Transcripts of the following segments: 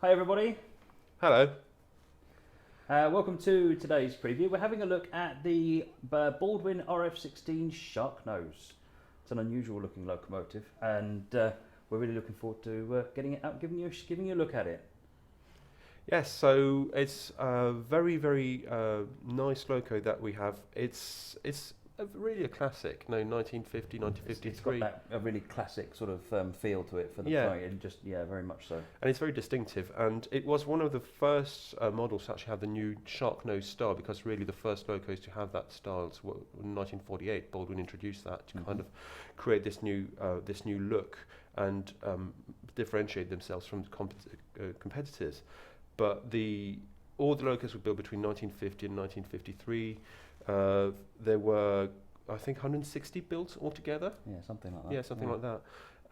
Hi everybody, Hello. welcome to today's preview. We're having a look at the Baldwin RF-16 Sharknose. It's an unusual looking locomotive and we're really looking forward to getting it out, giving you a look at it. Yes, so it's a very nice loco that we have. It's really a classic. No, 1950, It's got 1953, that a really classic sort of feel to it for the Yeah. plane, and just very much so. and it's very distinctive. And it was one of the first models to actually have the new Sharknose style, because really the first locos to have that style. So in 1948, Baldwin introduced that to kind of create this new look and differentiate themselves from the competitors. But all the locos were built between 1950 and 1953. There were, I think, 160 built altogether. Yeah, something like that. Yeah, something like that.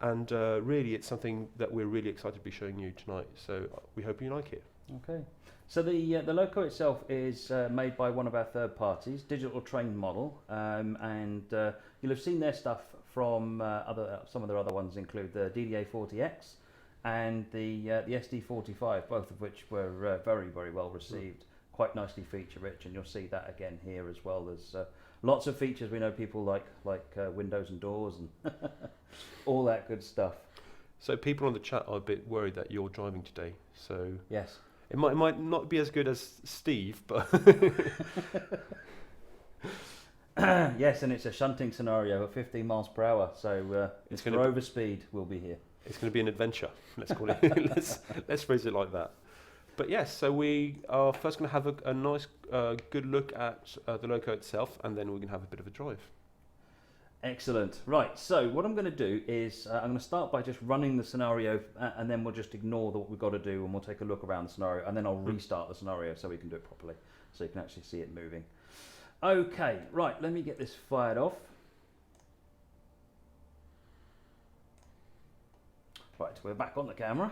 And really, it's something that we're really excited to be showing you tonight. So we hope you like it. Okay. So the loco itself is made by one of our third parties, Digital Train Model, and you'll have seen their stuff from some of their other ones include the DDA-40X and the SD-45, both of which were very well received, quite nicely feature rich, and you'll see that again here as well. There's lots of features we know people like windows and doors and all that good stuff. So people on the chat are a bit worried that you're driving today. So Yes. it might not be as good as Steve, but Yes, and it's a shunting scenario at 15 miles per hour, so It's Mr. gonna be- Overspeed will be here. it's going to be an adventure. Let's call it. let's phrase it like that. But yes, so we are first going to have a nice, good look at the loco itself, and then we're going to have a bit of a drive. Excellent. Right, so what I'm going to do is I'm going to start by just running the scenario, and then we'll just ignore what we've got to do, and we'll take a look around the scenario, and then I'll restart the scenario so we can do it properly, so you can actually see it moving. Okay, right, let me get this fired off. Right, we're back on the camera.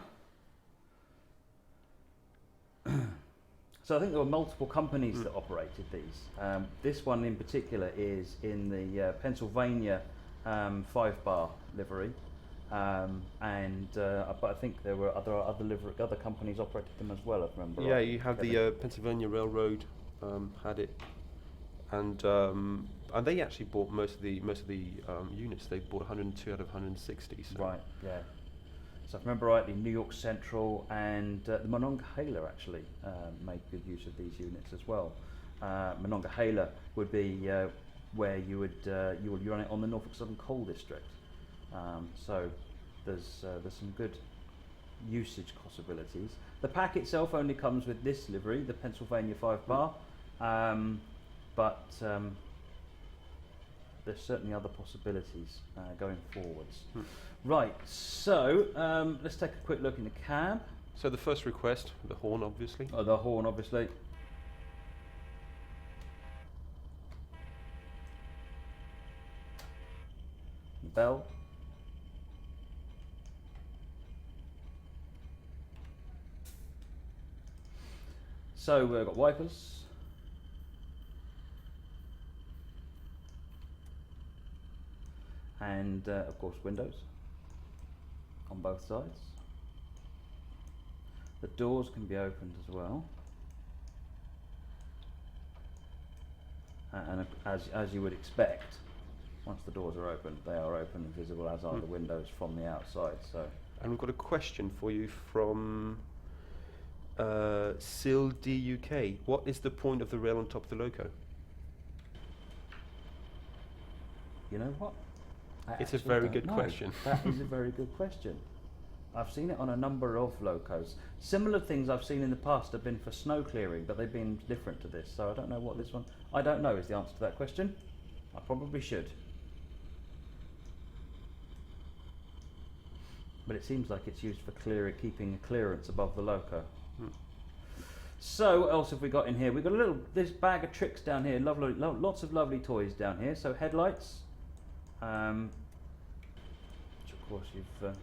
So I think there were multiple companies that operated these. This one in particular is in the Pennsylvania 5-bar livery, but I think there were other companies operated them as well, if I remember. Yeah, right. you have the Pennsylvania Railroad had it, and they actually bought most of the units. They bought 102 out of 160. So. Right, yeah. So if I remember rightly, New York Central and the Monongahela actually made good use of these units as well. Monongahela would be where you would run it on the Norfolk Southern Coal District. So there's some good usage possibilities. The pack itself only comes with this livery, the Pennsylvania 5-bar, but there's certainly other possibilities going forwards. Right, so let's take a quick look in the cab. So the first request, the horn, obviously. Oh, the horn, obviously. The bell. So we've got wipers. And of course windows on both sides. The doors can be opened as well, and as you would expect, once the doors are open, they are open and visible, as are the windows from the outside. So, And we've got a question for you from Sil DUK. What is the point of the rail on top of the loco? you know what? I It's a actually very don't good know. question. That is a very good question. I've seen it on a number of locos. Similar things I've seen in the past have been for snow clearing, but they've been different to this. So I don't know what this one. I don't know is the answer to that question. I probably should. But it seems like it's used for keeping a clearance above the loco. So what else have we got in here? We've got this bag of tricks down here. Lots of lovely toys down here. So headlights, which of course you've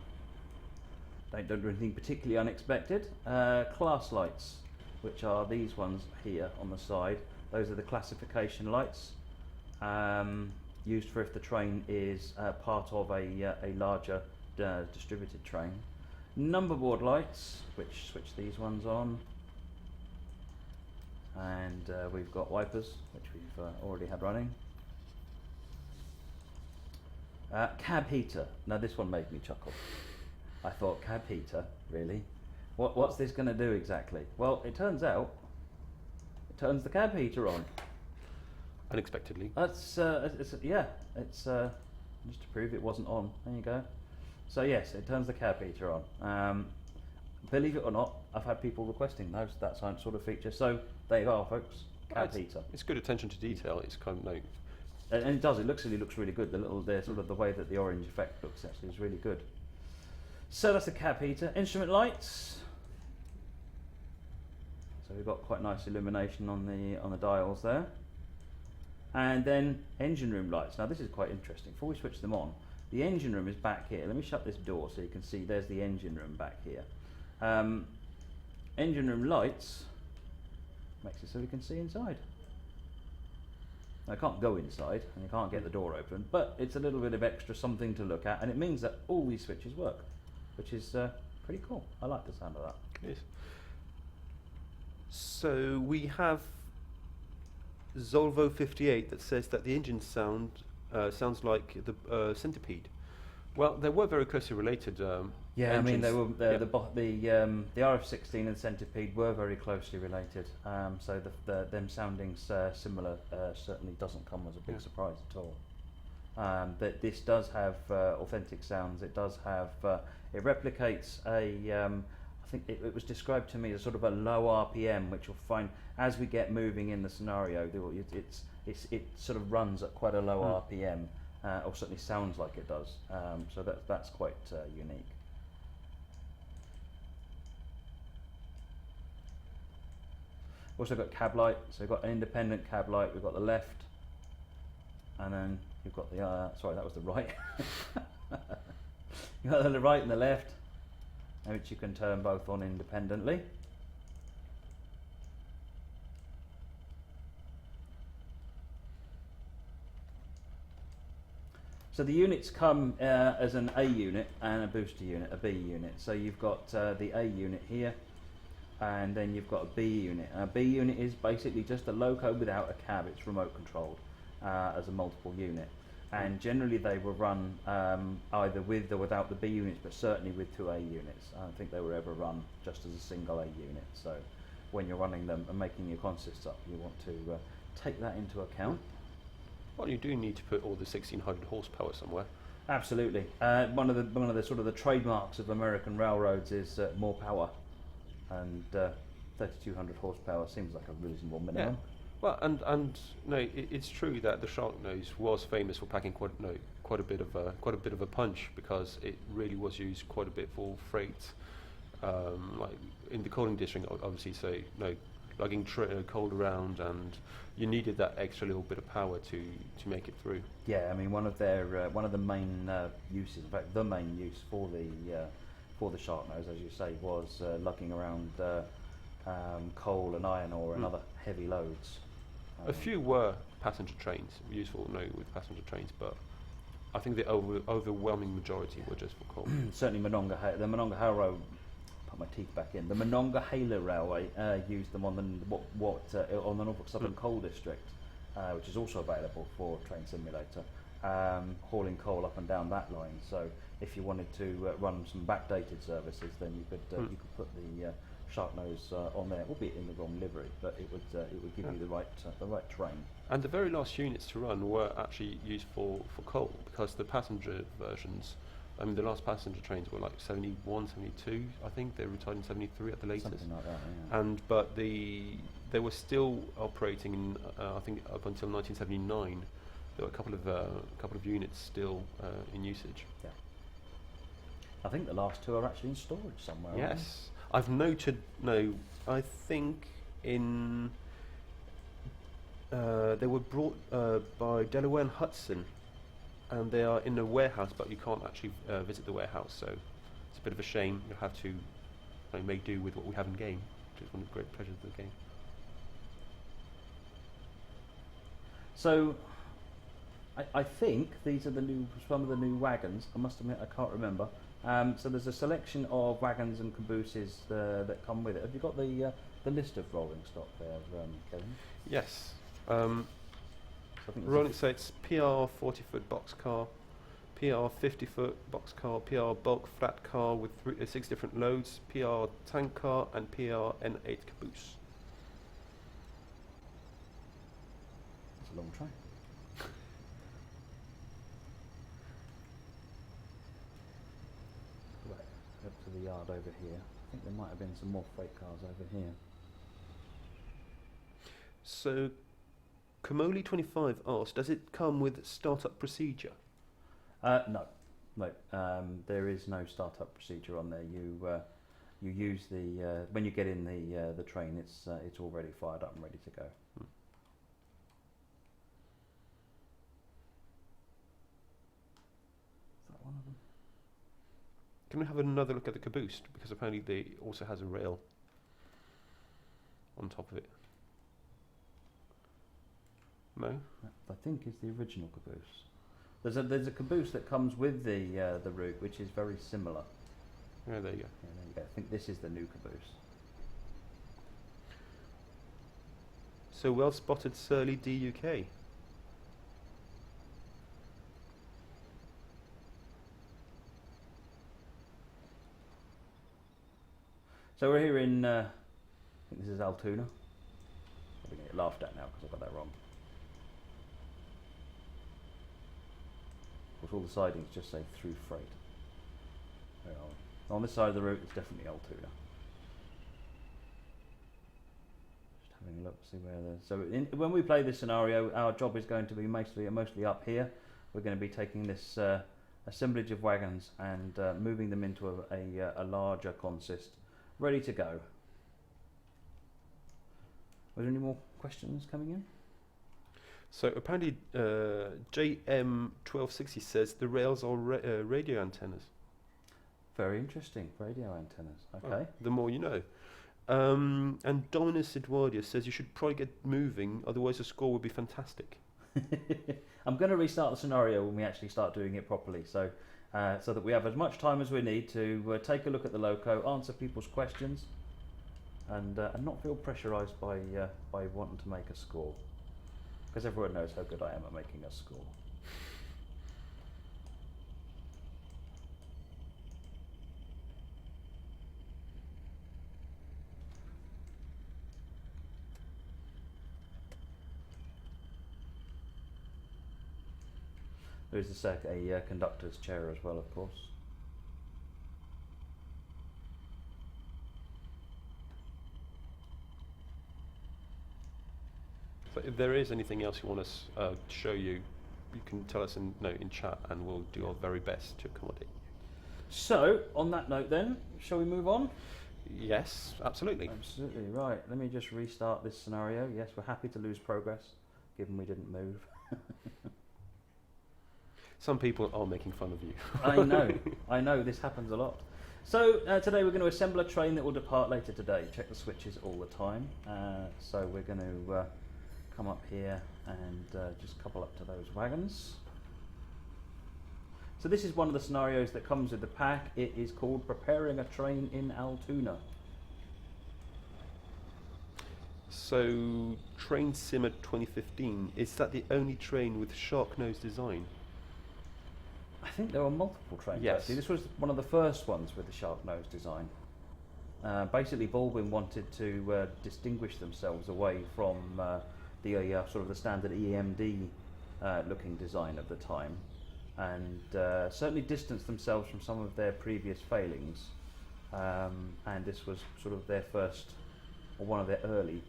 don't do anything particularly unexpected. Class lights, which are these ones here on the side. Those are the classification lights, used for if the train is part of a larger distributed train. Number board lights, which switch these ones on, and we've got wipers, which we've already had running. Cab heater. Now this one made me chuckle. I thought, cab heater, really? What's this going to do exactly? Well, it turns out it turns the cab heater on. Unexpectedly. That's it's just to prove it wasn't on. There you go. So yes, it turns the cab heater on. Believe it or not, I've had people requesting that sort of feature. So there you are, folks. Cab heater. It's good attention to detail. It's kind of and it does. It looks really good. The way that the orange effect looks actually is really good. So that's the cab heater. Instrument lights. So we've got quite nice illumination on the dials there. And then engine room lights. Now this is quite interesting. Before we switch them on, the engine room is back here. Let me shut this door so you can see there's the engine room back here. Engine room lights makes it so we can see inside. I can't go inside and you can't get the door open, but it's a little bit of extra something to look at, and it means that all these switches work, which is pretty cool. I like the sound of that. Yes. So we have Zolvo 58 that says that the engine sounds like the Centipede. Well, they were very closely related. Yeah, engines. I mean they were the RF-16 and Centipede were very closely related. So them sounding similar certainly doesn't come as a big surprise at all. But this does have authentic sounds. It does have it replicates I think it was described to me as sort of a low RPM, which you'll find as we get moving in the scenario. It sort of runs at quite a low RPM, or certainly sounds like it does. So that's quite unique. Also got cab light, so we've got an independent cab light. We've got the left, and then you've got the sorry, that was the right. You've got the right and the left, which you can turn both on independently. So the units come as an A unit and a booster unit, a B unit. So you've got the A unit here, and then you've got a B unit. A B unit is basically just a loco without a cab. It's remote controlled as a multiple unit. And generally they were run either with or without the B units, but certainly with two A units. I don't think they were ever run just as a single A unit. So when you're running them and making your consists up, you want to take that into account. Well, you do need to put all the 1600 horsepower somewhere. Absolutely. One of the sort of the trademarks of American railroads is more power, and 3200 horsepower seems like a reasonable minimum. Yeah. Well, and no, it's true that the Sharknose was famous for packing quite a bit of a punch, because it really was used quite a bit for freight, like in the coaling district, obviously. So lugging coal around, and you needed that extra little bit of power to make it through. Yeah, I mean one of the main uses, in fact, the main use for the Sharknose, as you say, was lugging around coal and iron ore and other heavy loads. A few were passenger trains, useful with passenger trains, but I think the overwhelming majority were just for coal. Certainly the Monongahela, put my teeth back in. The Monongahela Railway used them on the Norfolk Southern Coal District, which is also available for Train Simulator, hauling coal up and down that line. So if you wanted to run some backdated services, then you could put the Sharknose on there, albeit in the wrong livery, but it would give you the right train. And the very last units to run were actually used for coal, because the passenger versions, I mean the last passenger trains were like 71, 72, I think they retired in 73 at the latest. Something like that, yeah. But they were still operating in I think up until 1979. There were a couple of units still in usage. Yeah. I think the last two are actually in storage somewhere. Yes. I've noted, I think in, they were brought by Delaware and Hudson, and they are in a warehouse, but you can't actually visit the warehouse, so it's a bit of a shame. You'll have to make do with what we have in game, which is one of the great pleasures of the game. So, I think these are some of the new wagons. I must admit I can't remember. So there's a selection of wagons and cabooses that come with it. Have you got the list of rolling stock there, Kevin? Yes. So I think there's Rolling, so it's PR 40-foot boxcar, PR 50-foot boxcar, PR bulk flat car with 6 different loads, PR tank car, and PR N8 caboose. It's a long train. Right, up to the yard over here. I think there might have been some more freight cars over here. So, Kamoli 25 asks, does it come with startup procedure? No. There is no startup procedure on there. You use the when you get in the train, it's already fired up and ready to go. Is that one of them? Can we have another look at the caboose? Because apparently it also has a rail on top of it. No? That, I think is the original caboose. There's a caboose that comes with the route, which is very similar. Yeah, there you go. Yeah, there you go. I think this is the new caboose. So well spotted, Surly DUK. So we're here in, I think this is Altoona. I'm going to get laughed at now because I got that wrong. Of course, all the sidings just say through freight. Where are we? On this side of the route, it's definitely Altoona. Just having a look, see where there's. So when we play this scenario, our job is going to be mostly up here. We're going to be taking this assemblage of wagons and moving them into a larger consist, ready to go. Were there any more questions coming in? So apparently JM1260 says the rails are radio antennas. Very interesting, radio antennas. Okay. Oh, the more you know. And Dominus Eduardia says you should probably get moving, otherwise the score would be fantastic. I'm going to restart the scenario when we actually start doing it properly, so that we have as much time as we need to take a look at the loco, answer people's questions, and not feel pressurised by wanting to make a score, because everyone knows how good I am at making a score. There is a conductor's chair as well, of course. So if there is anything else you want us to show you, you can tell us in chat, and we'll do our very best to accommodate you. So, on that note then, shall we move on? Yes, absolutely. Absolutely, right. Let me just restart this scenario. Yes, we're happy to lose progress, given we didn't move. Some people are making fun of you. I know, this happens a lot. So today we're going to assemble a train that will depart later today. Check the switches all the time. So we're going to come up here and just couple up to those wagons. So this is one of the scenarios that comes with the pack. It is called Preparing a Train in Altoona. So Train Simmer 2015, is that the only train with Sharknose design? I think there were multiple trains. Yes. Actually. This was one of the first ones with the Sharknose design. Basically, Baldwin wanted to distinguish themselves away from the sort of the standard EMD looking design of the time, and certainly distanced themselves from some of their previous failings. And this was sort of their first, or one of their early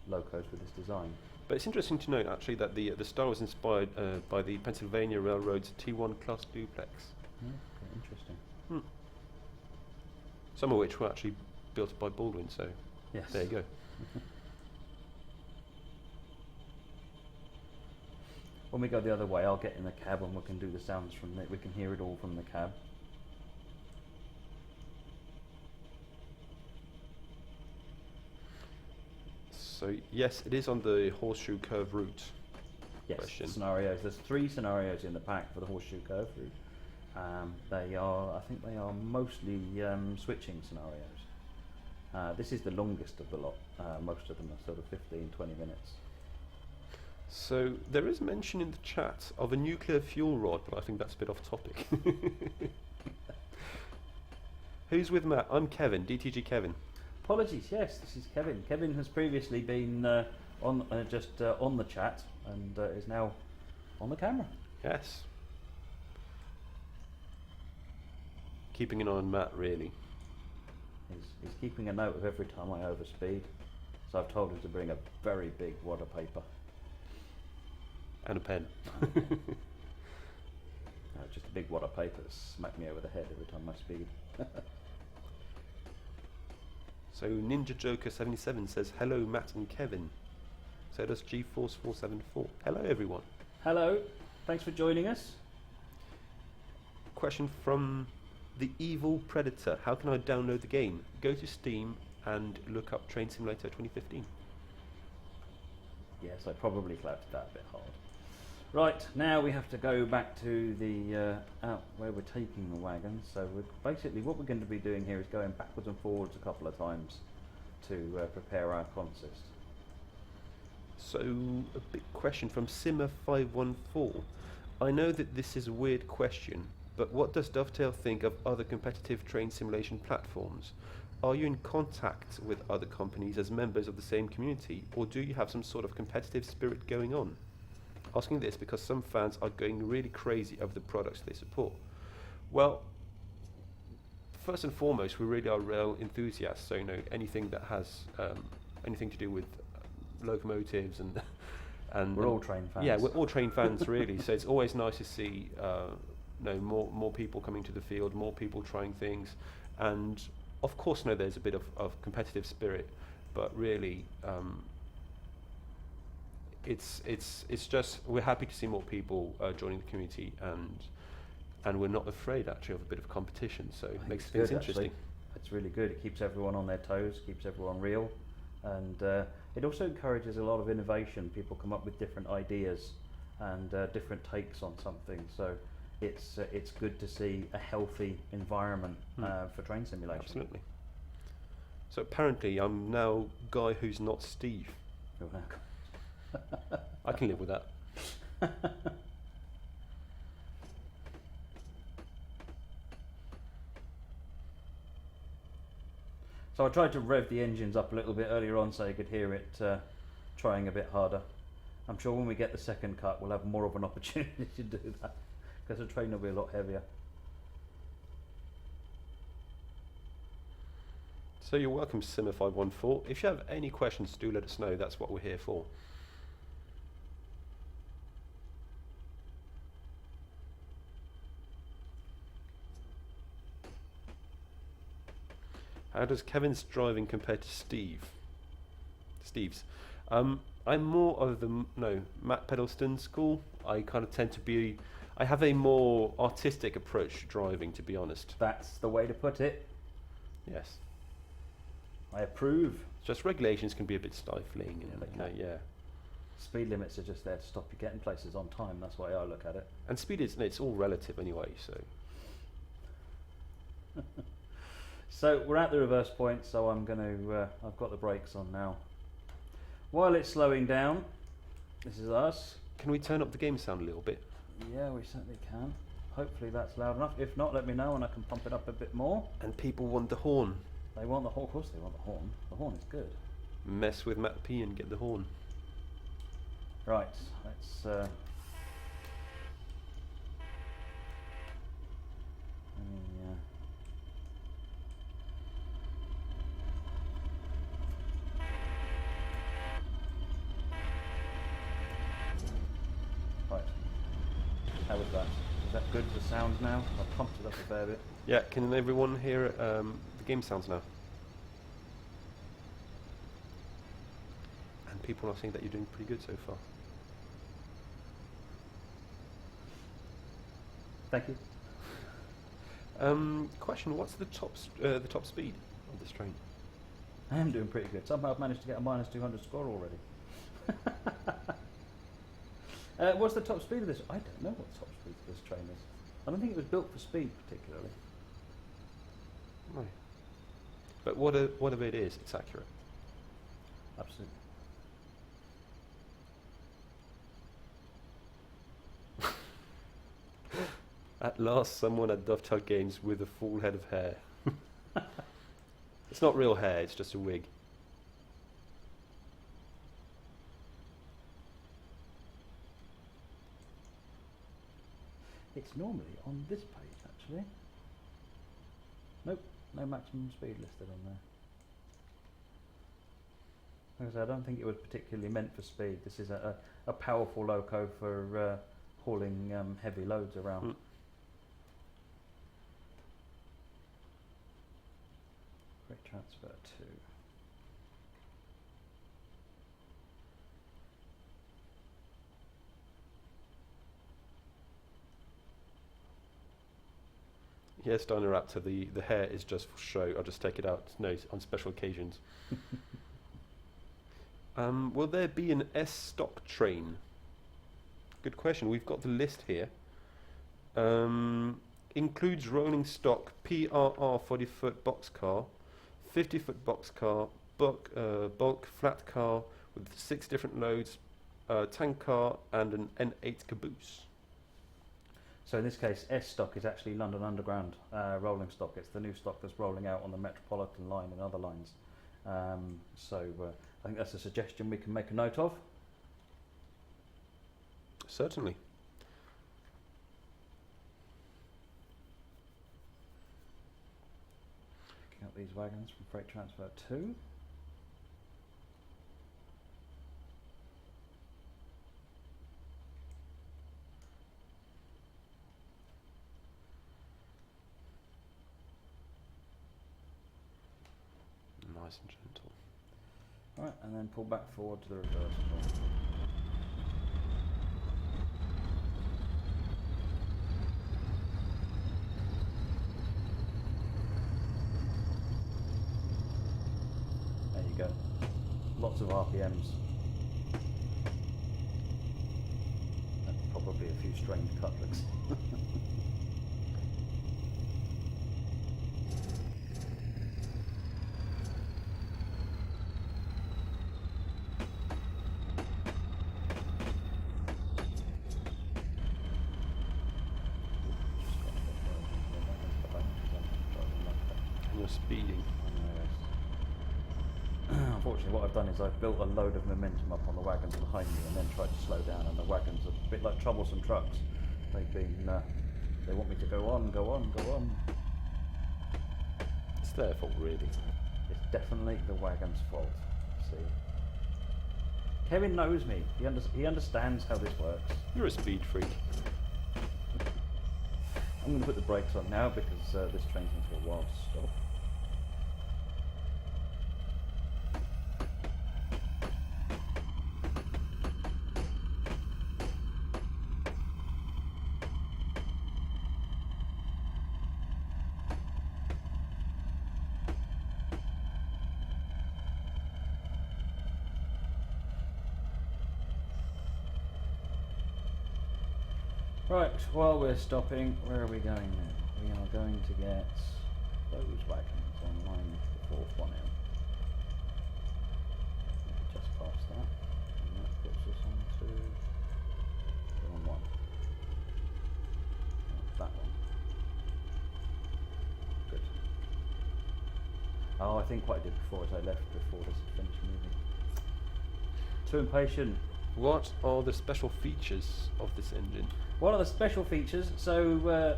locos with this design. But it's interesting to note actually that the style was inspired by the Pennsylvania Railroad's T1 class duplex. Okay, interesting. Some of which were actually built by Baldwin, so yes. There you go. When we go the other way, I'll get in the cab and we can do the sounds from we can hear it all from the cab. So yes, it is on the horseshoe curve route. Yes, Question. scenarios. There's 3 scenarios in the pack for the horseshoe curve route. They are, I think they are mostly switching scenarios. This is the longest of the lot. Most of them are sort of 15, 20 minutes. So there is mention in the chat of a nuclear fuel rod, but I think that's a bit off topic. Who's with Matt? I'm Kevin, DTG Kevin. Apologies, yes, this is Kevin. Kevin has previously been on the chat and is now on the camera. Yes. Keeping an eye on Matt, really. He's keeping a note of every time I overspeed, so I've told him to bring a very big wad of paper. And a pen. Just a big wad of paper that smack me over the head every time I speed. So Ninja Joker 77 says, hello Matt and Kevin. So does GeForce 474. Hello everyone. Hello, thanks for joining us. Question from the Evil Predator. How can I download the game? Go to Steam and look up Train Simulator 2015. Yes, I probably clapped that a bit hard. Right, now we have to go back to the out where we're taking the wagon. So basically what we're going to be doing here is going backwards and forwards a couple of times to prepare our consist. So a big question from Simmer514. I know that this is a weird question, but what does Dovetail think of other competitive train simulation platforms? Are you in contact with other companies as members of the same community, or do you have some sort of competitive spirit going on? Asking this because some fans are going really crazy over the products they support. Well, first and foremost, we really are rail enthusiasts, so anything that has anything to do with locomotives and we're all train fans. Yeah, we're all train fans really. So it's always nice to see more people coming to the field, more people trying things, and of course, there's a bit of competitive spirit, but really, it's just we're happy to see more people joining the community, and we're not afraid actually of a bit of competition. So it makes things interesting. Actually. It's really good. It keeps everyone on their toes, keeps everyone real, and it also encourages a lot of innovation. People come up with different ideas and different takes on something. So it's good to see a healthy environment for train simulation. Absolutely. So apparently I'm now Guy who's not Steve. I can live with that. So I tried to rev the engines up a little bit earlier on so you could hear it trying a bit harder. I'm sure when we get the second cut we'll have more of an opportunity to do that, because the train will be a lot heavier. So you're welcome, Simmer514. If you have any questions, do let us know. That's what we're here for. How does Kevin's driving compare to Steve's? I'm more of the Matt Pedalston school. I kind of tend to be. I have a more artistic approach to driving, to be honest. That's the way to put it. Yes. I approve. Just regulations can be a bit stifling. Yeah. Speed limits are just there to stop you getting places on time. That's the way I look at it. And speed it's all relative anyway. So. So we're at the reverse point. So I'm going to. I've got the brakes on now. While it's slowing down, this is us. Can we turn up the game sound a little bit? Yeah, we certainly can. Hopefully that's loud enough. If not, let me know and I can pump it up a bit more. And people want the horn. They want the horn. Of course they want the horn. The horn is good. Mess with Matt P and get the horn. Right, let's... Right. How was that? Is that good for sound now? I've pumped it up a fair bit. Yeah, can everyone hear the game sounds now? And people are saying that you're doing pretty good so far. Thank you. Question: what's the top speed of this train? I am doing pretty good. Somehow I've managed to get a minus 200 score already. What's the top speed of this? I don't know what the top speed of this train is. I don't think it was built for speed particularly. Right. But whatever it is, it's accurate. Absolutely. At last, someone at Dovetail Games with a full head of hair. It's not real hair, it's just a wig. It's normally on this page, actually. Nope, no maximum speed listed on there. Like I said, I don't think it was particularly meant for speed. This is a powerful loco for hauling heavy loads around. Freight transfer 2. Yes, Dynaraptor, the hair is just for show. I'll just take it out on special occasions. Will there be an S-stock train? Good question. We've got the list here. Includes rolling stock, PRR 40-foot boxcar, 50-foot boxcar, bulk flat car with 6 different loads, tank car, and an N8 caboose. So in this case, S-stock is actually London Underground rolling stock. It's the new stock that's rolling out on the Metropolitan line and other lines. So I think that's a suggestion we can make a note of. Certainly. Picking up these wagons from Freight Transfer 2. Nice and gentle. Right, and then pull back forward to the reversible. There you go. Lots of RPMs. And probably a few strained couplings. Speeding. Unfortunately, what I've done is I've built a load of momentum up on the wagons behind me and then tried to slow down, and the wagons are a bit like troublesome trucks. They've been, they want me to go on, go on, go on. It's their fault, really. It's definitely the wagon's fault. See, Kevin knows me. He understands how this works. You're a speed freak. I'm going to put the brakes on now because this train's going to take a while to stop. Right, while we're stopping, where are we going now? We are going to get those wagons on line the fourth one out. Just past that. And that puts us on to the wrong one. That one. Good. Oh, I think what I did before is I left before this had finished moving. Too impatient. What are the special features of this engine? What are the special features? So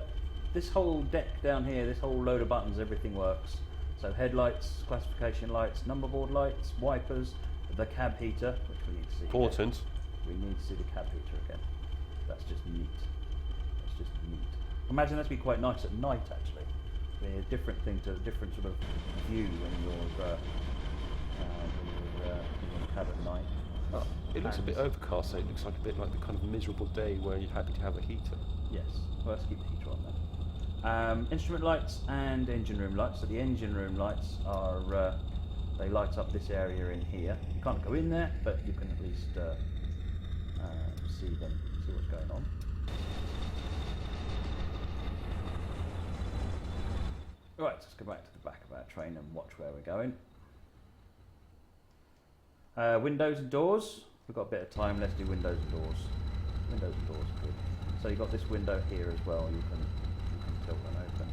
this whole deck down here, this whole load of buttons, everything works. So headlights, classification lights, number board lights, wipers, the cab heater, which we need to see. Important. Again. We need to see the cab heater again. That's just neat. That's just neat. Imagine that'd be quite nice at night, actually. Be a different thing to a different sort of view when you're in your cab at night. Oh, it looks a bit overcast, so it looks like a bit like the kind of miserable day where you're happy to have a heater. Yes, well, let's keep the heater on then. Instrument lights and engine room lights. So the engine room lights are, they light up this area in here. You can't go in there, but you can at least see them, see what's going on. Right, let's go back to the back of our train and watch where we're going. Windows and doors. We've got a bit of time. Let's do windows and doors. Windows and doors, good. So you've got this window here as well. You can tilt and open.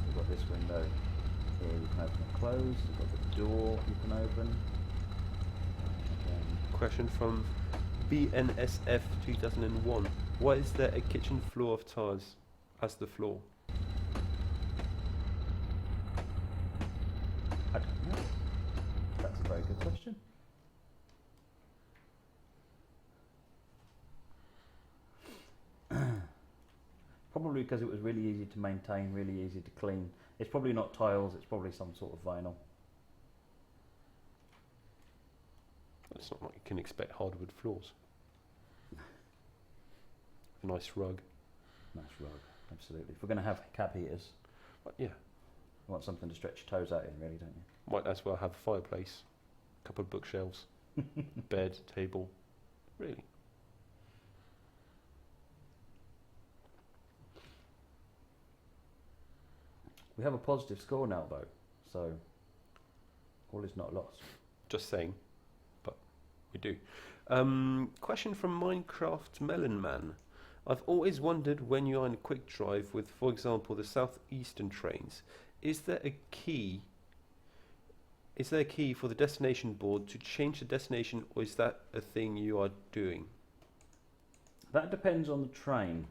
You've got this window here. You can open and close. You've got the door you can open. Question from BNSF 2001. Why is there a kitchen floor of tiles as the floor? I don't know. That's a very good question. Probably because it was really easy to maintain, really easy to clean. It's probably not tiles, it's probably some sort of vinyl. It's not like you can expect hardwood floors. A nice rug. Nice rug, absolutely. If we're going to have cab heaters, But yeah, you want something to stretch your toes out in, really, don't you? might as well have a fireplace, a couple of bookshelves, bed, table. Really. We have a positive score now, though, so all is not lost. Just saying, but we do. Question from Minecraft Melon Man. I've always wondered when you are in quick drive with, for example, the southeastern trains, is there a key for the destination board to change the destination, or is that a thing you are doing? That depends on the train.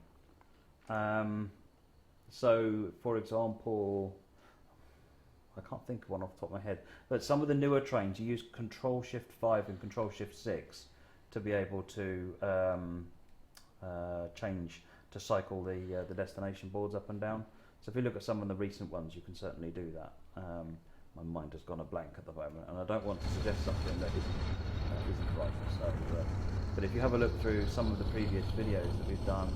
So, for example, I can't think of one off the top of my head, but some of the newer trains, you use Control Shift 5 and Control Shift 6 to be able to change, to cycle the destination boards up and down. So if you look at some of the recent ones, you can certainly do that. My mind has gone a blank at the moment, and I don't want to suggest something that isn't right. So, but if you have a look through some of the previous videos that we've done,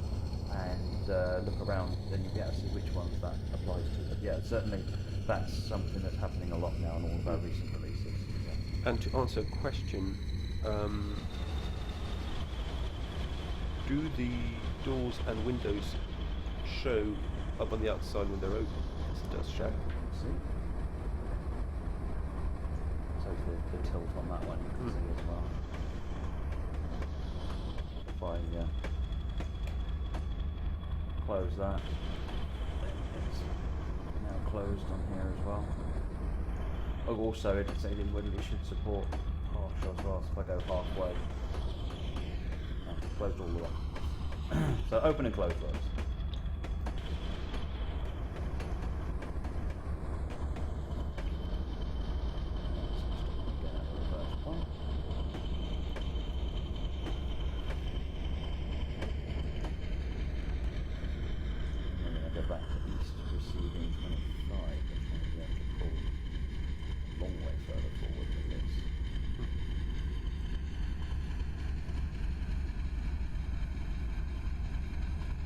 and look around, then you'll be able to see which ones that applies to. But yeah, certainly that's something that's happening a lot now in all of our recent releases. Yeah. And to answer a question, do the doors and windows show up on the outside when they're open? Yes, it does show. See? So the tilt on that one you can see as well. If I close that, it's now closed on here as well. Oh, also it should support partial as well, so if I go halfway, closed all the way. So open and close those.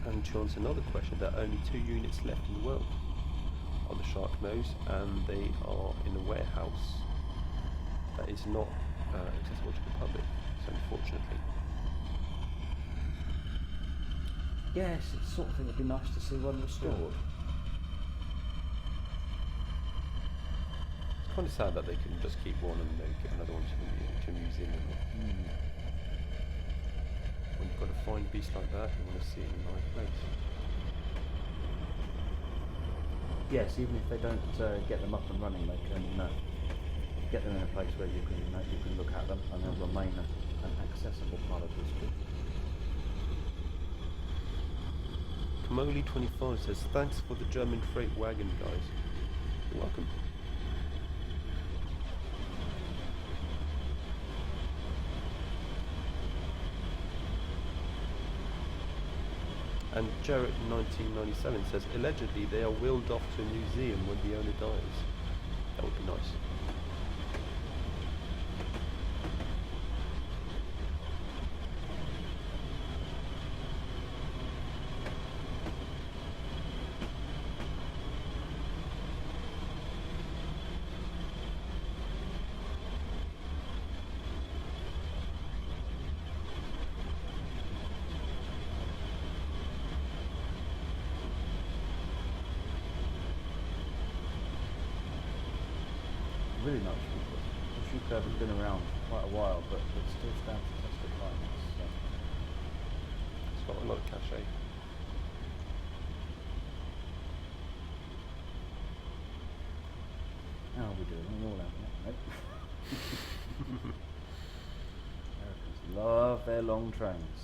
And to answer another question, there are only 2 units left in the world on the Sharknose, and they are in a warehouse that is not accessible to the public, so unfortunately. Yes, it's the sort of thing that'd be nice to see one restored. It's kind of sad that they couldn't just keep one and then get another one to a museum. When you've got a fine beast like that, you want to see it in a nice place. Yes, even if they don't get them up and running, they can get them in a place where you can look at them and they'll remain an accessible part of history. Kamoli25 says, thanks for the German freight wagon, guys. You're welcome. And Jarrett1997 says, allegedly they are wheeled off to a museum when the owner dies. That would be nice. Really nice Sharknose. The Sharknose has been around quite a while, but it still stands the test of time. It's got a lot of cachet. How are we doing? We're all having it. Nope. Americans love their long trains.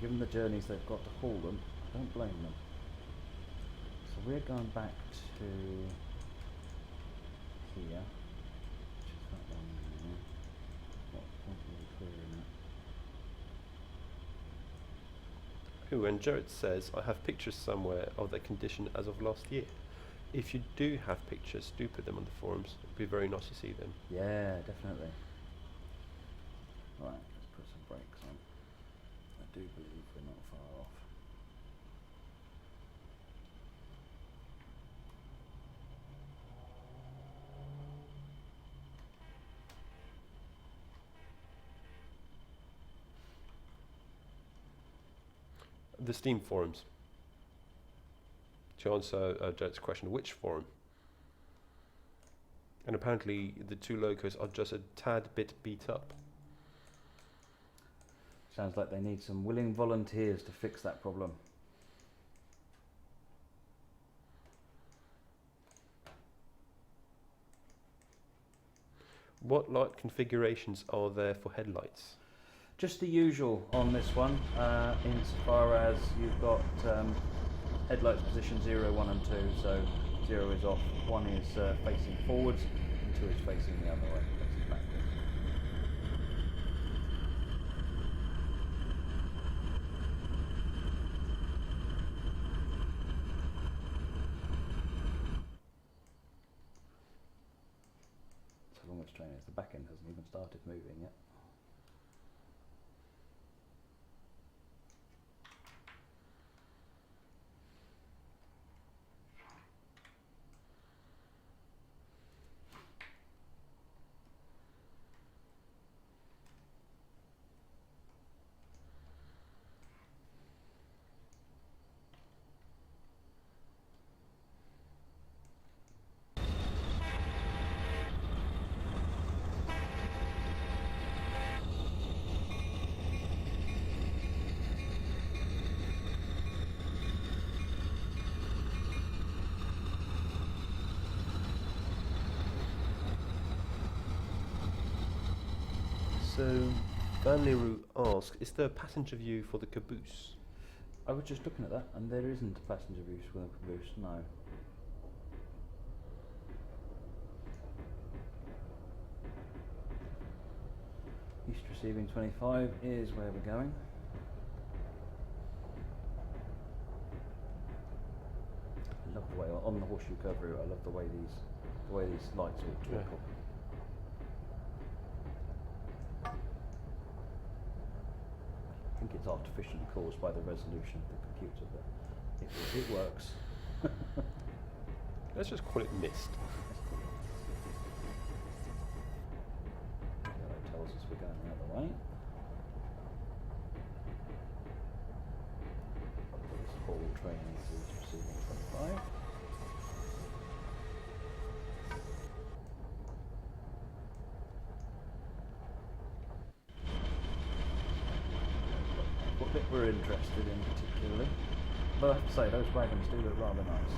Given the journeys they've got to haul them, I don't blame them. So we're going back to here, which is that one there. Not really clear in that. Ooh, and Jared says, I have pictures somewhere of their condition as of last year. If you do have pictures, do put them on the forums. It'd be very nice to see them. Yeah, definitely. Right, let's put some brakes on. I do believe we're not far off. The Steam forums. To answer Jared's question, which forum? And apparently the two locos are just a tad bit beat up. Sounds like they need some willing volunteers to fix that problem. What light configurations are there for headlights? Just the usual on this one, insofar as you've got headlights position 0, 1 and 2, so 0 is off, 1 is facing forwards, and 2 is facing the other way, facing backwards. It's the longest train is, the back end hasn't even started moving yet. So, Vanliru asks, is there a passenger view for the caboose? I was just looking at that, and there isn't a passenger view for the caboose, no. East receiving 25 is where we're going. I love the way on the horseshoe curve route. I love the way these lights all twinkle. I think it's artificially caused by the resolution of the computer, but it works. Let's just call it mist. It tells us we're going the other way. This whole train is receiving 25. What bit we're interested in particularly. But I have to say, those wagons do look rather nice.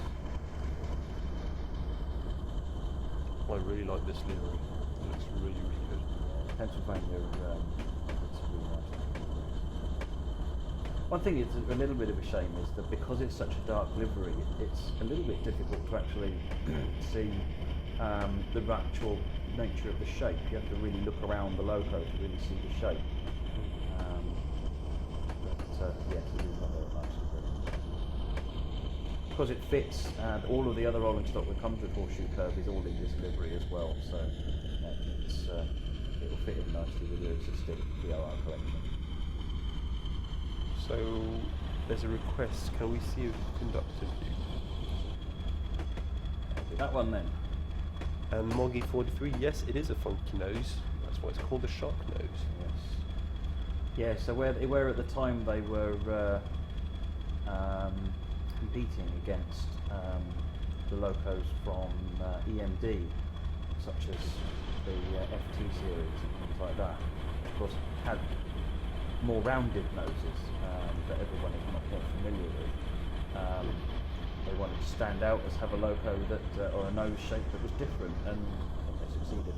I really like this livery. It looks really, really good. Pennsylvania, it's really nice. One thing it's a little bit of a shame is that because it's such a dark livery, it's a little bit difficult to actually see the actual nature of the shape. You have to really look around the loco to really see the shape. Yes, it is not very nice livery. Because it fits, and all of the other rolling stock that comes with horseshoe curve is all in this livery as well, so it will fit in nicely with the existing PRR collection. So, there's a request. Can we see a conductor view? That one then. And Moggy43, yes, it is a funky nose. That's why it's called the Sharknose. Yes. Yeah, so where at the time they were competing against the locos from EMD, such as the FT series and things like that. Of course, had more rounded noses that everyone is not more familiar with. They wanted to stand out as have a loco that, or a nose shape that was different, and I think they succeeded.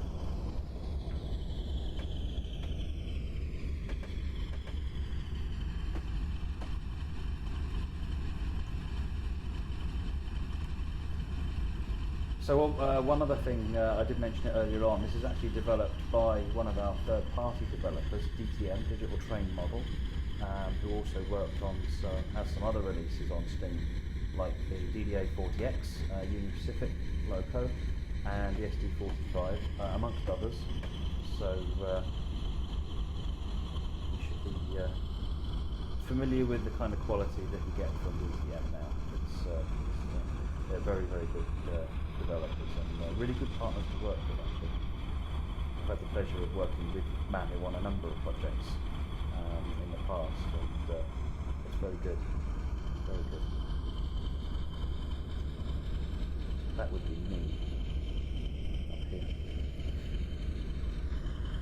So one other thing, I did mention it earlier on, this is actually developed by one of our third-party developers, DTM, Digital Train Model, who also worked on, has some other releases on Steam, like the DDA40X, Union Pacific Loco, and the SD45, amongst others. So you should be familiar with the kind of quality that you get from DTM now. They're very, very good developers and really good partners to work with, actually. I've had the pleasure of working with Manu on a number of projects in the past, and it's very good. Very good. That would be me up here.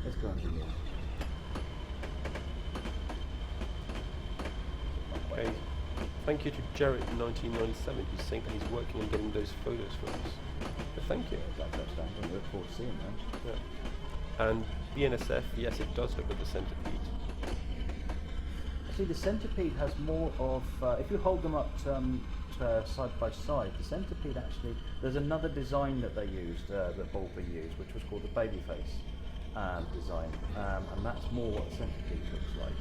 Let's go under here. Okay. Thank you to Jarrett in 1997, who's saying that he's working on getting those photos for us. But thank you. Yeah, that's outstanding. We look forward to seeing them. Yeah. And BNSF, yes, it does look at the centipede. See, the centipede has more of, if you hold them up side by side, the centipede actually, there's another design that they used, that Baldwin used, which was called the babyface design, and that's more what the centipede looks like.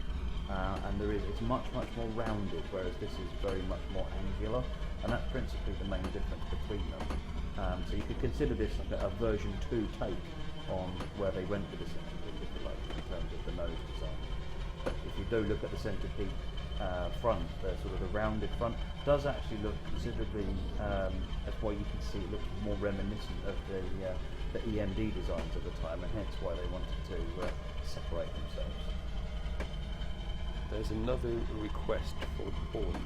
And it's much more rounded, whereas this is very much more angular, and that's principally the main difference between them. So you could consider this like a version 2 take on where they went with the centipede, if you like, in terms of the nose design. If you do look at the centipede front, the sort of the rounded front, does actually look considerably, as what you can see, it looks more reminiscent of the EMD designs at the time, and hence why they wanted to separate themselves. There's another request for the board.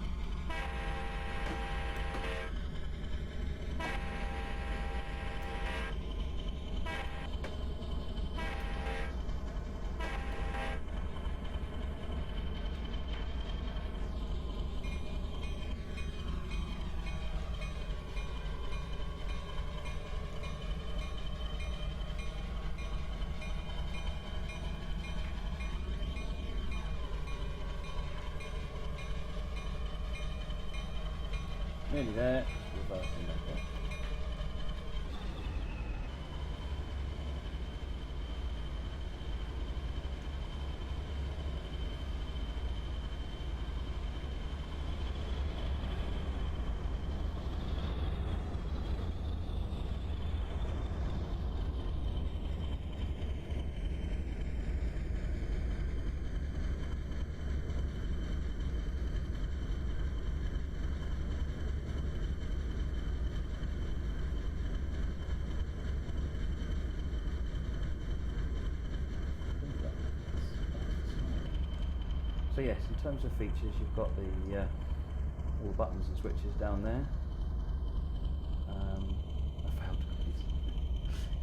Nearly there, reversing that bit. So yes, in terms of features, you've got the all the buttons and switches down there. I failed to complete.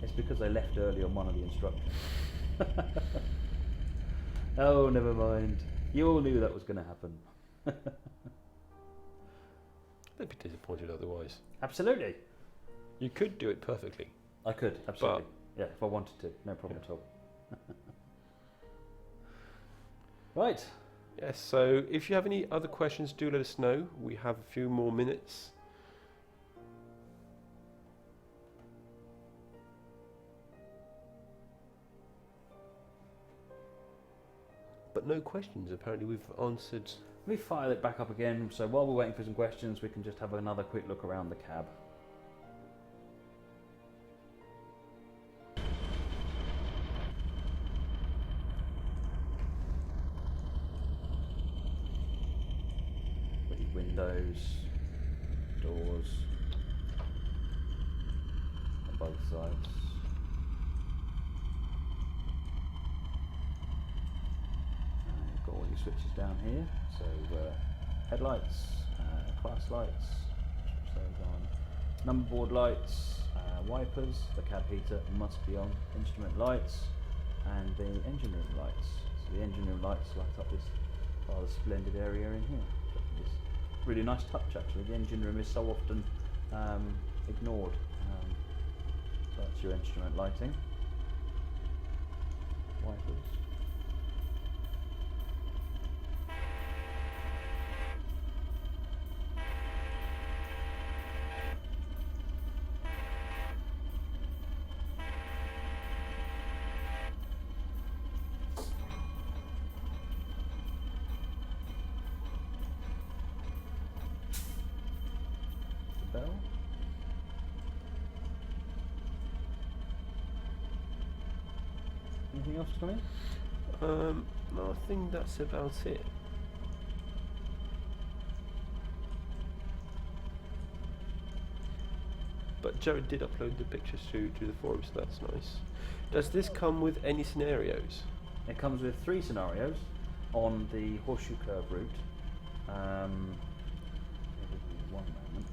It's because I left early on one of the instructions. Oh, never mind. You all knew that was going to happen. They'd be disappointed otherwise. Absolutely. You could do it perfectly. I could, absolutely. Yeah, if I wanted to, no problem at all. Right. Yes, so if you have any other questions, do let us know. We have a few more minutes. But no questions, apparently we've answered. Let me fire it back up again, so while we're waiting for some questions, we can just have another quick look around the cab. Windows, doors on both sides. You've got all your switches down here, so headlights, class lights, switch those on. number board lights, wipers, the cab heater must be on, instrument lights, and the engine room lights. So the engine room lights light up this rather splendid area in here. This really nice touch actually. The engine room is so often ignored. So that's your instrument lighting. Wipers. The bell. Anything else to come in? No, I think that's about it. But Jared did upload the pictures to the forum, so that's nice. Does this come with any scenarios? It comes with 3 scenarios on the horseshoe curve route. Bear with me one moment.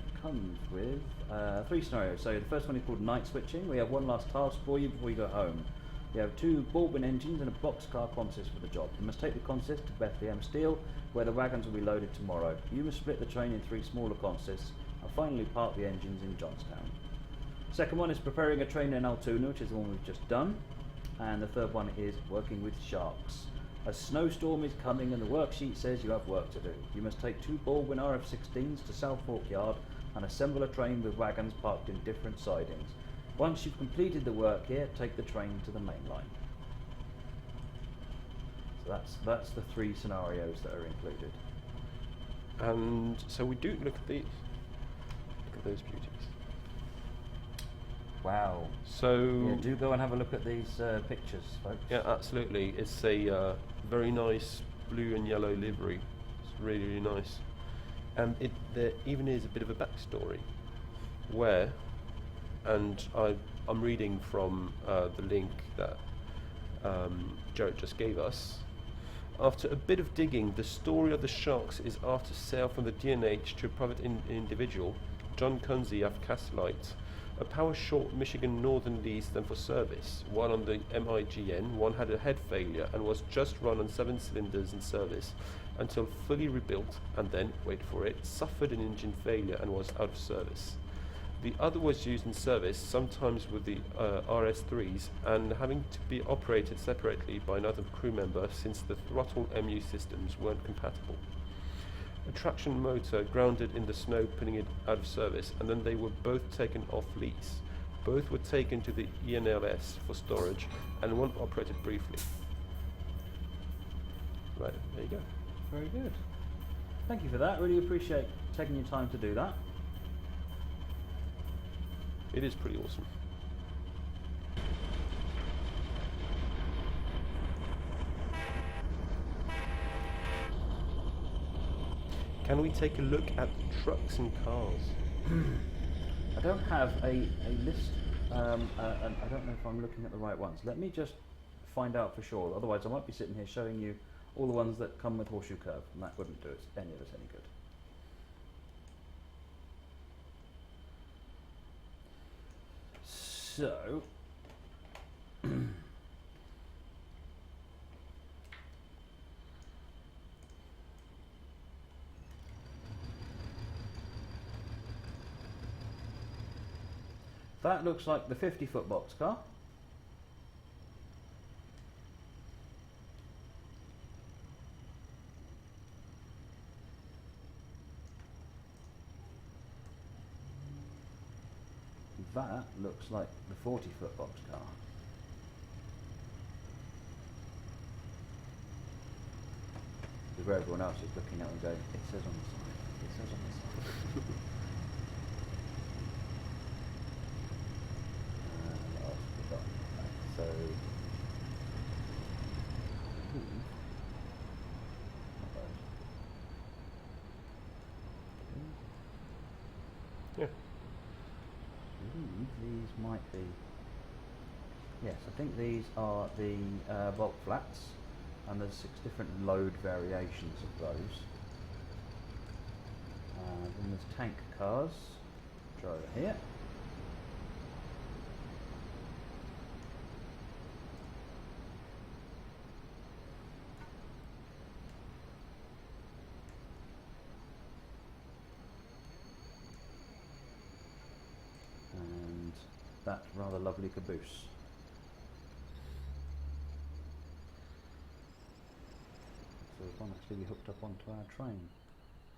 It comes with 3 scenarios. So the first one is called night switching. We have one last task for you before you go home. You have 2 Baldwin engines and a boxcar consist for the job. You must take the consist to Bethlehem Steel, where the wagons will be loaded tomorrow. You must split the train in 3 smaller consists and finally park the engines in Johnstown. Second one is preparing a train in Altoona, which is the one we've just done. And the third one is working with sharks. A snowstorm is coming and the worksheet says you have work to do. You must take 2 Baldwin RF-16s to South Fork Yard and assemble a train with wagons parked in different sidings. Once you've completed the work here, take the train to the main line. So that's the 3 scenarios that are included. And so we do look at these. Look at those beauties. Wow. So Yeah, do go and have a look at these pictures, folks. yeah, absolutely. It's a very nice blue and yellow livery. It's really, really nice. And there even is a bit of a backstory where, and I'm reading from the link that Jared just gave us. After a bit of digging, the story of the sharks is after sale from the D&H to a private individual, John Kunze of Castlite. A power short Michigan Northern leased them for service. While on the MIGN, one had a head failure and was just run on 7 cylinders in service until fully rebuilt, and then, wait for it, suffered an engine failure and was out of service. The other was used in service, sometimes with the RS-3s, and having to be operated separately by another crew member since the throttle MU systems weren't compatible. A traction motor grounded in the snow, putting it out of service, and then they were both taken off lease. Both were taken to the ENLS for storage, and one operated briefly. Right, there you go. Very good. Thank you for that. Really appreciate taking your time to do that. It is pretty awesome. Can we take a look at the trucks and cars? I don't have a list, and I don't know if I'm looking at the right ones. Let me just find out for sure. Otherwise, I might be sitting here showing you all the ones that come with horseshoe curve, and that wouldn't do any of us any good. So, that looks like the 50-foot boxcar. That looks like the 40-foot boxcar. Where everyone else is looking at and going, it says on the side, it says on the side. I've forgotten that. So, Yeah. these might be Yes, I think these are the bulk flats, and there's 6 different load variations of those. Then there's tank cars, which are over here. And that rather lovely caboose. So there's one actually hooked up onto our train,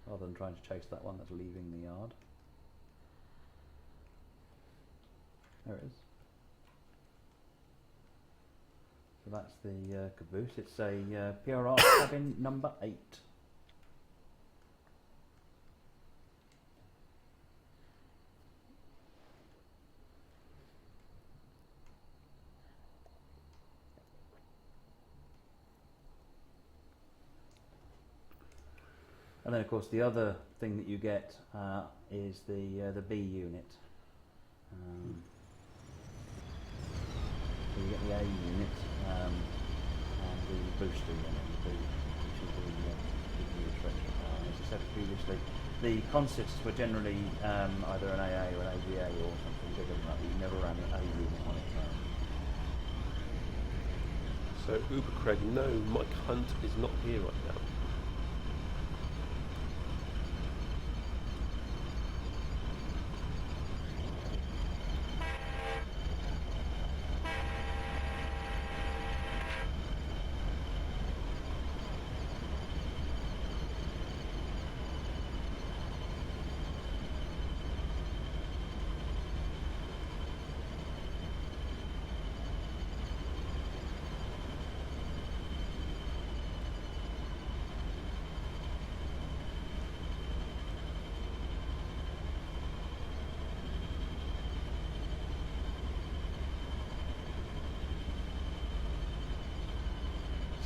rather than trying to chase that one that's leaving the yard. There it is. So that's the caboose. It's a PRR cabin number 8. And then, of course, the other thing that you get is the B unit. So you get the A unit and the booster unit, the B, which is the stretcher. As I said previously, the consists were generally either an AA or an AVA or something bigger than that. You never ran an A unit on its own. So Uber Craig, no, Mike Hunt is not here right now.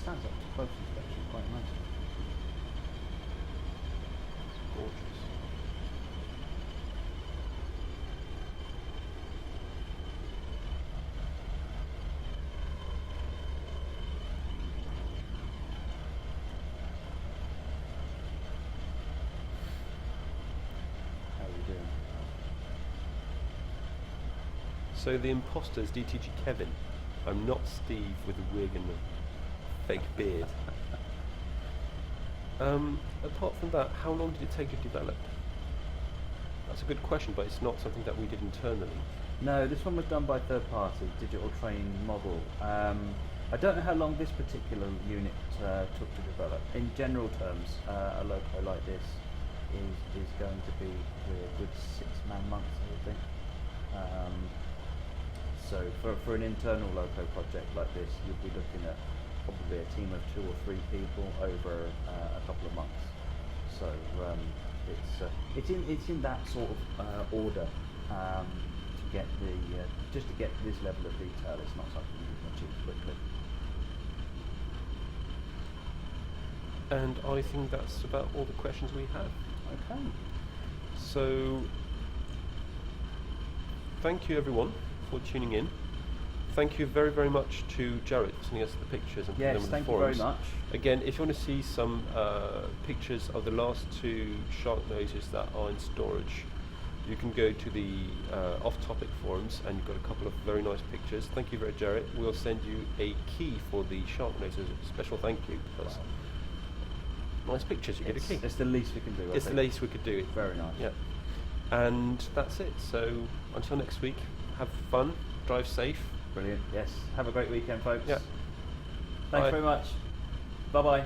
Stands up to close inspection quite nicely. It's gorgeous. How are you doing? So the imposters, DTG Kevin. I'm not Steve with a wig and a fake beard. Apart from that, how long did it take to develop? That's a good question, but it's not something that we did internally. No, this one was done by third party, Digital Train Model. I don't know how long this particular unit took to develop. In general terms, a loco like this is going to be a good 6-man months, I would think. So for an internal loco project like this, you'll be looking at probably a team of 2 or 3 people over a couple of months. So it's in that sort of order to get just to get this level of detail. It's not something you can achieve quickly. And I think that's about all the questions we have. Okay. So thank you everyone for tuning in. Thank you very, very much to Jared for sending us the pictures and putting them in the forums. Yes, thank you very much. Again, if you want to see some pictures of the last 2 Sharknoses that are in storage, you can go to the off-topic forums, and you've got a couple of very nice pictures. Thank you very much, Jared. We'll send you a key for the Sharknose as a special thank you, because nice pictures, you get a key. It's the least we can do. It's the least we could do. Very nice. Yeah. And that's it. So until next week, have fun, drive safe. Brilliant. Yes. Have a great weekend, folks. Yeah. Thanks Bye. very much. Bye bye.